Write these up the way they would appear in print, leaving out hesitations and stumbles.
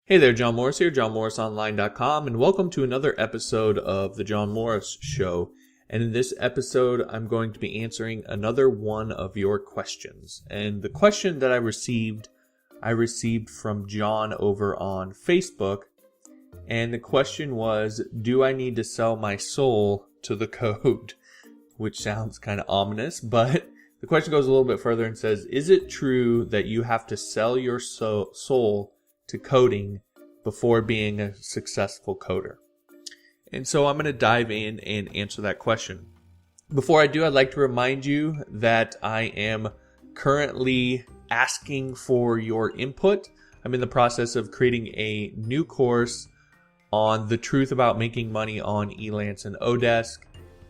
Hey there, John Morris here, johnmorrisonline.com, and welcome to another episode of The John Morris Show. And in this episode, I'm going to be answering another one of your questions. And the question that I received from John over on Facebook. And the question was, do I need to sell my soul to the code? Which sounds kind of ominous, but the question goes a little bit further and says, is it true that you have to sell your soul to coding before being a successful coder? And so I'm going to dive in and answer that question. Before I do, I'd like to remind you that I am currently asking for your input. I'm in the process of creating a new course on the truth about making money on Elance and Odesk,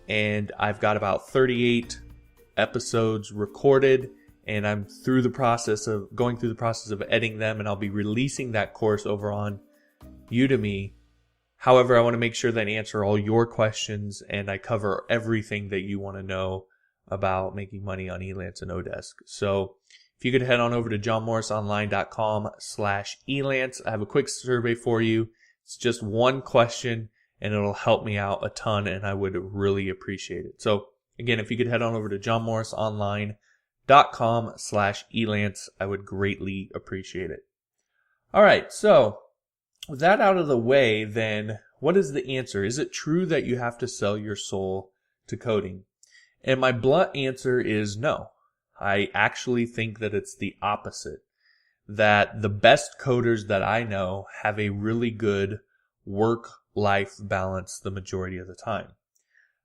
and I've got about 38 episodes recorded. And I'm going through the process of editing them, and I'll be releasing that course over on Udemy. However, I want to make sure that I answer all your questions and I cover everything that you want to know about making money on Elance and Odesk. So if you could head on over to johnmorrisonline.com/Elance, I have a quick survey for you. It's just one question and it'll help me out a ton, and I would really appreciate it. So again, if you could head on over to johnmorrisonline.com/Elance, I would greatly appreciate it. All right, so with that out of the way, then what is the answer? Is it true that you have to sell your soul to coding? And my blunt answer is no. I actually think that it's the opposite. That the best coders that I know have a really good work-life balance the majority of the time.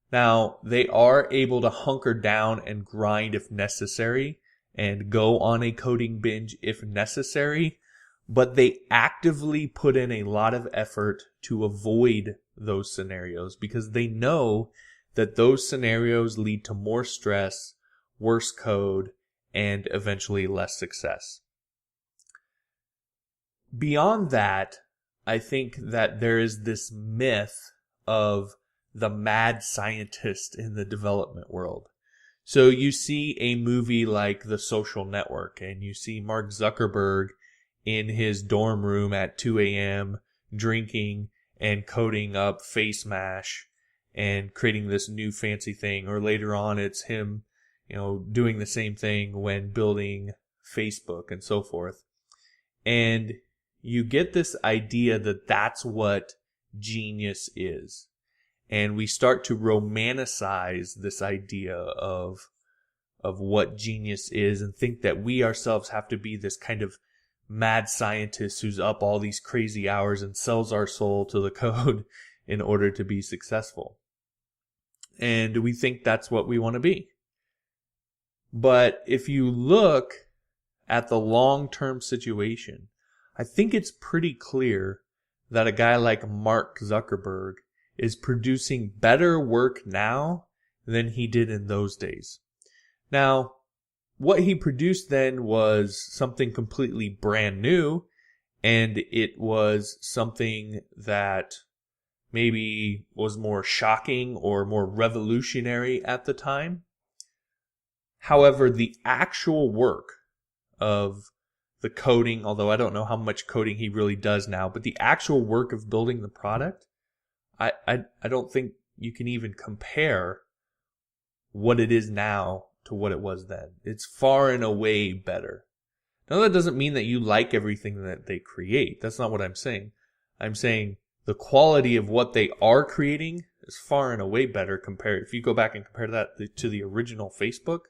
Now, they are able to hunker down and grind if necessary and go on a coding binge if necessary, but they actively put in a lot of effort to avoid those scenarios because they know that those scenarios lead to more stress, worse code, and eventually less success. Beyond that, I think that there is this myth of the mad scientist in the development world. So you see a movie like The Social Network, and you see Mark Zuckerberg in his dorm room at 2 a.m. drinking and coding up face mash and creating this new fancy thing. Or later on, it's him, doing the same thing when building Facebook and so forth. And you get this idea that that's what genius is. And we start to romanticize this idea of what genius is and think that we ourselves have to be this kind of mad scientist who's up all these crazy hours and sells our soul to the code in order to be successful. And we think that's what we want to be. But if you look at the long-term situation, I think it's pretty clear that a guy like Mark Zuckerberg is producing better work now than he did in those days. Now, what he produced then was something completely brand new, and it was something that maybe was more shocking or more revolutionary at the time. However, the actual work of the coding, although I don't know how much coding he really does now, but the actual work of building the product, I don't think you can even compare what it is now to what it was then. It's far and away better. Now, that doesn't mean that you like everything that they create. That's not what I'm saying. I'm saying the quality of what they are creating is far and away better compared. If you go back and compare that to the original Facebook,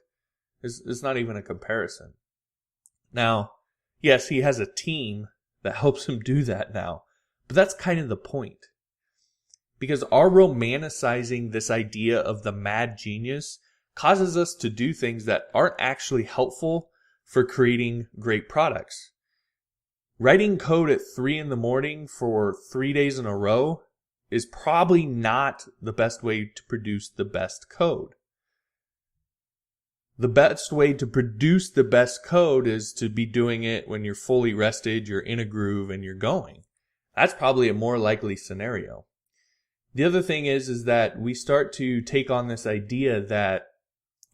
it's not even a comparison. Now, yes, he has a team that helps him do that now, but that's kind of the point. Because our romanticizing this idea of the mad genius causes us to do things that aren't actually helpful for creating great products. Writing code at 3 a.m. for 3 days in a row is probably not the best way to produce the best code. The best way to produce the best code is to be doing it when you're fully rested, you're in a groove, and you're going. That's probably a more likely scenario. The other thing is that we start to take on this idea that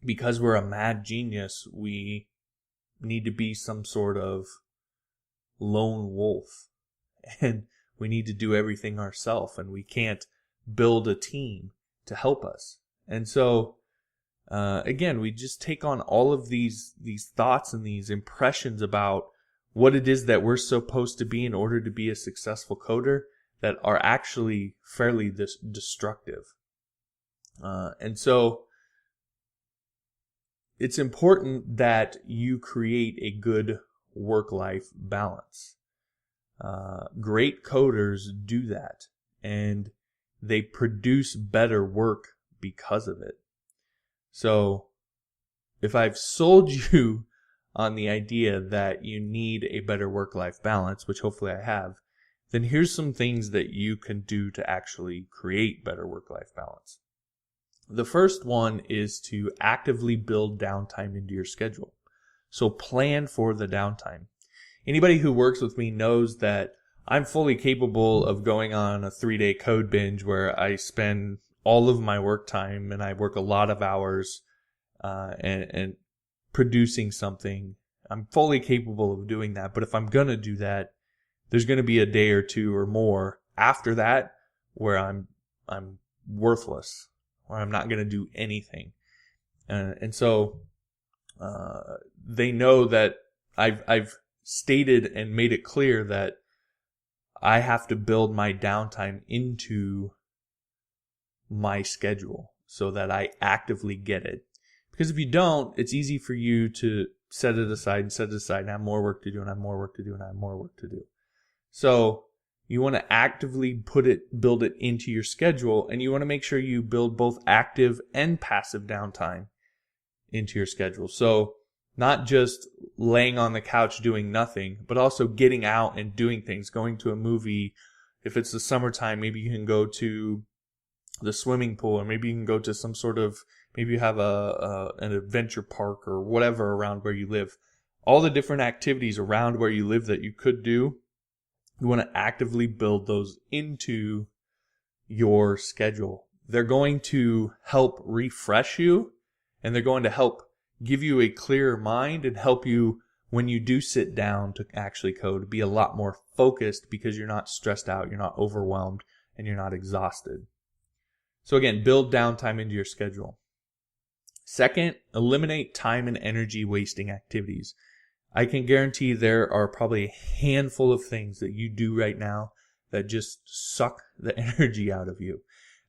because we're a mad genius, we need to be some sort of lone wolf. and we need to do everything ourselves, and we can't build a team to help us. And so, again, we just take on all of these thoughts and these impressions about what it is that we're supposed to be in order to be a successful coder that are actually fairly destructive. And so it's important that you create a good work-life balance. Great coders do that, and they produce better work because of it. So if I've sold you on the idea that you need a better work-life balance, which hopefully I have, then here's some things that you can do to actually create better work-life balance. The first one is to actively build downtime into your schedule. So plan for the downtime. Anybody who works with me knows that I'm fully capable of going on a 3-day code binge where I spend all of my work time and I work a lot of hours and producing something. I'm fully capable of doing that. But if I'm going to do that, there's going to be a day or two or more after that where I'm worthless, or I'm not going to do anything. And so they know that I've stated and made it clear that I have to build my downtime into my schedule so that I actively get it. Because if you don't, it's easy for you to set it aside and have more work to do, and have more work to do, and have more work to do. So you want to actively build it into your schedule, and you want to make sure you build both active and passive downtime into your schedule. So not just laying on the couch doing nothing, but also getting out and doing things, going to a movie. If it's the summertime, maybe you can go to the swimming pool, or maybe you can go to some sort of, maybe you have an adventure park or whatever around where you live. All the different activities around where you live that you could do, you want to actively build those into your schedule. They're going to help refresh you, and they're going to help give you a clearer mind and help you when you do sit down to actually code be a lot more focused, because you're not stressed out, you're not overwhelmed, and you're not exhausted. So again, build downtime into your schedule. Second, eliminate time and energy wasting activities. I can guarantee there are probably a handful of things that you do right now that just suck the energy out of you.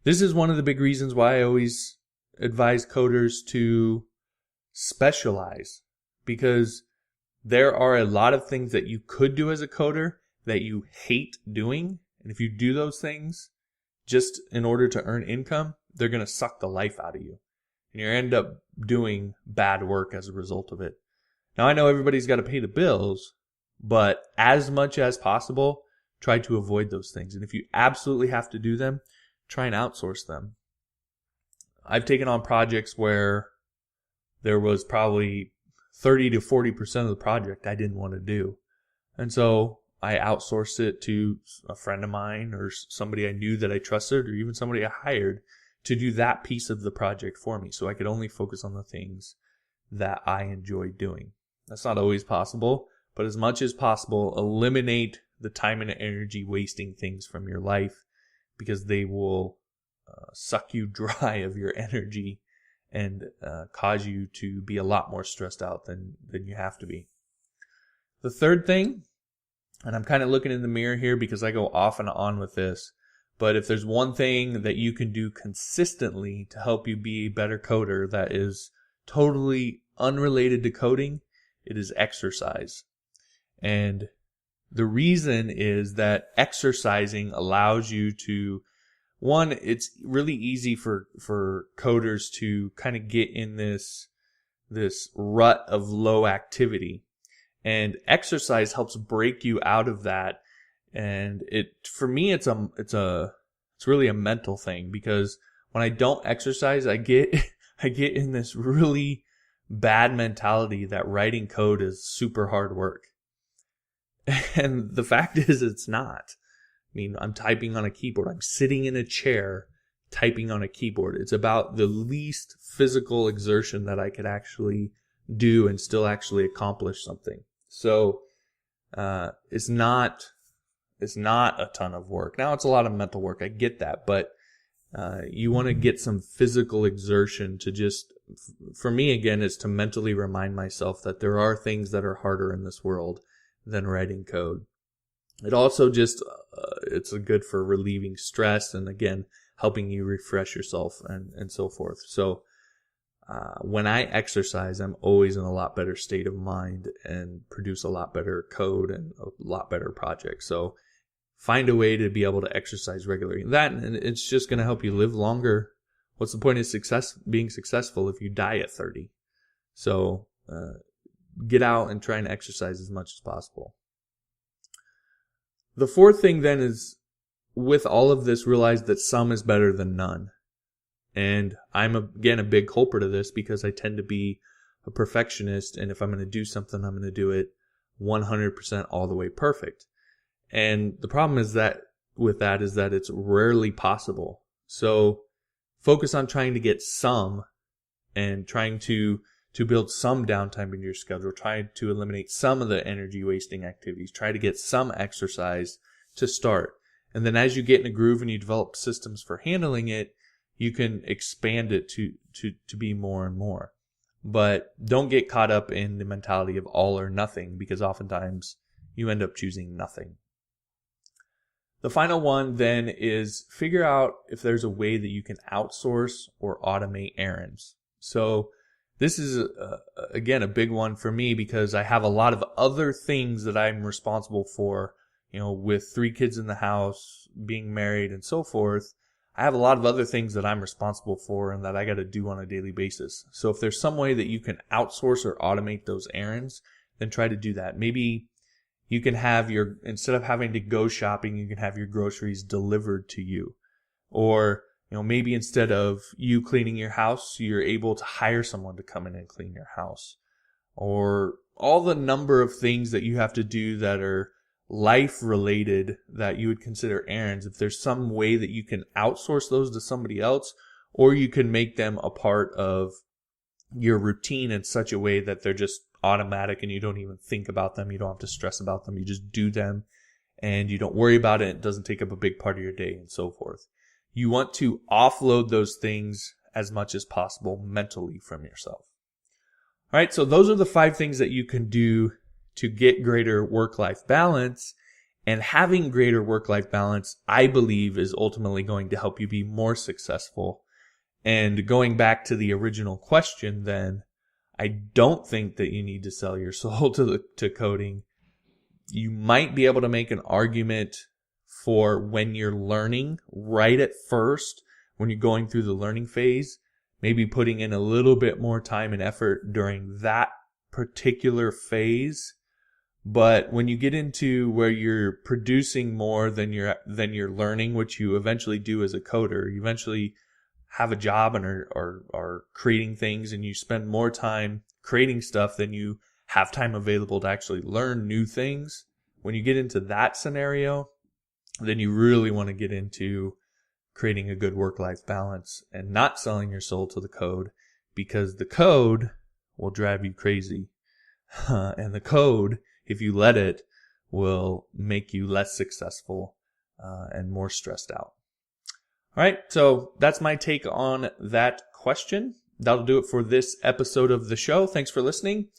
This is one of the big reasons why I always advise coders to specialize, because there are a lot of things that you could do as a coder that you hate doing. And if you do those things just in order to earn income, they're going to suck the life out of you. And you end up doing bad work as a result of it. Now, I know everybody's got to pay the bills, but as much as possible, try to avoid those things. And if you absolutely have to do them, try and outsource them. I've taken on projects where there was probably 30 to 40% of the project I didn't want to do. And so I outsourced it to a friend of mine or somebody I knew that I trusted, or even somebody I hired to do that piece of the project for me, so I could only focus on the things that I enjoyed doing. That's not always possible, but as much as possible, eliminate the time and energy wasting things from your life, because they will suck you dry of your energy and cause you to be a lot more stressed out than you have to be. The third thing, and I'm kind of looking in the mirror here because I go off and on with this, but if there's one thing that you can do consistently to help you be a better coder that is totally unrelated to coding, it is exercise. And the reason is that exercising allows you to, one, it's really easy for coders to kind of get in this rut of low activity. And exercise helps break you out of that. And for me, it's really a mental thing, because when I don't exercise, I get in this really bad mentality that writing code is super hard work. And the fact is, it's not. I mean, I'm typing on a keyboard. I'm sitting in a chair typing on a keyboard. It's about the least physical exertion that I could actually do and still actually accomplish something. So it's not it's not a ton of work. Now it's a lot of mental work. I get that, but you want to get some physical exertion to just, for me again, is to mentally remind myself that there are things that are harder in this world than writing code. It also just, it's good for relieving stress and again, helping you refresh yourself and so forth. So when I exercise, I'm always in a lot better state of mind and produce a lot better code and a lot better projects. So find a way to be able to exercise regularly. And it's just going to help you live longer. What's the point of being successful if you die at 30? So get out and try and exercise as much as possible. The fourth thing then is, with all of this, realize that some is better than none. And I'm, again, a big culprit of this because I tend to be a perfectionist. And if I'm going to do something, I'm going to do it 100% all the way perfect. And the problem is that with that is that it's rarely possible. So focus on trying to get some and trying to build some downtime in your schedule. Try to eliminate some of the energy wasting activities. Try to get some exercise to start. And then as you get in a groove and you develop systems for handling it, you can expand it to be more and more. But don't get caught up in the mentality of all or nothing, because oftentimes you end up choosing nothing. The final one then is figure out if there's a way that you can outsource or automate errands. So this is, again, a big one for me because I have a lot of other things that I'm responsible for, with 3 kids in the house, being married and so forth. I have a lot of other things that I'm responsible for and that I got to do on a daily basis. So if there's some way that you can outsource or automate those errands, then try to do that. Maybe you can have instead of having to go shopping, you can have your groceries delivered to you. Or, maybe instead of you cleaning your house, you're able to hire someone to come in and clean your house. Or all the number of things that you have to do that are life related that you would consider errands. If there's some way that you can outsource those to somebody else, or you can make them a part of your routine in such a way that they're just automatic and you don't even think about them. You don't have to stress about them. You just do them and you don't worry about it. It doesn't take up a big part of your day and so forth. You want to offload those things as much as possible mentally from yourself. All right, so those are the 5 things that you can do to get greater work-life balance. And having greater work-life balance, I believe, is ultimately going to help you be more successful. And going back to the original question then, I don't think that you need to sell your soul to coding. You might be able to make an argument for when you're learning right at first, when you're going through the learning phase, maybe putting in a little bit more time and effort during that particular phase. But when you get into where you're producing more than you're learning, which you eventually do as a coder, you eventually have a job and are creating things, and you spend more time creating stuff than you have time available to actually learn new things. When you get into that scenario, then you really want to get into creating a good work-life balance and not selling your soul to the code, because the code will drive you crazy. And the code, if you let it, will make you less successful and more stressed out. All right, so that's my take on that question. That'll do it for this episode of the show. Thanks for listening.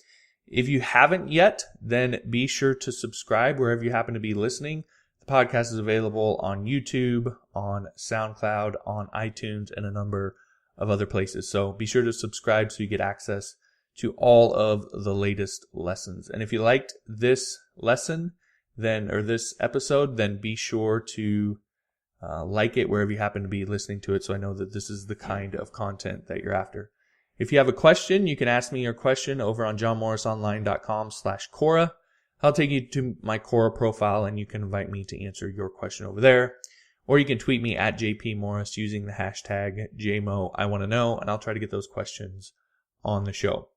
If you haven't yet, then be sure to subscribe wherever you happen to be listening. The podcast is available on YouTube, on SoundCloud, on iTunes, and a number of other places. So be sure to subscribe so you get access to all of the latest lessons. And if you liked this lesson, or this episode, then be sure to like it wherever you happen to be listening to it, so I know that this is the kind of content that you're after. If you have a question, you can ask me your question over on johnmorrisonline.com/Quora. I'll take you to my Quora profile and you can invite me to answer your question over there. Or you can tweet me at JPMorris using the hashtag JMOIWantToKnow, and I'll try to get those questions on the show.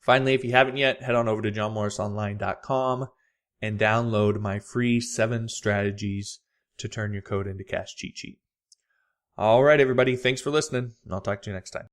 Finally, if you haven't yet, head on over to johnmorrisonline.com and download my free 7 strategies to turn your code into cash cheat sheet. All right, everybody. Thanks for listening, and I'll talk to you next time.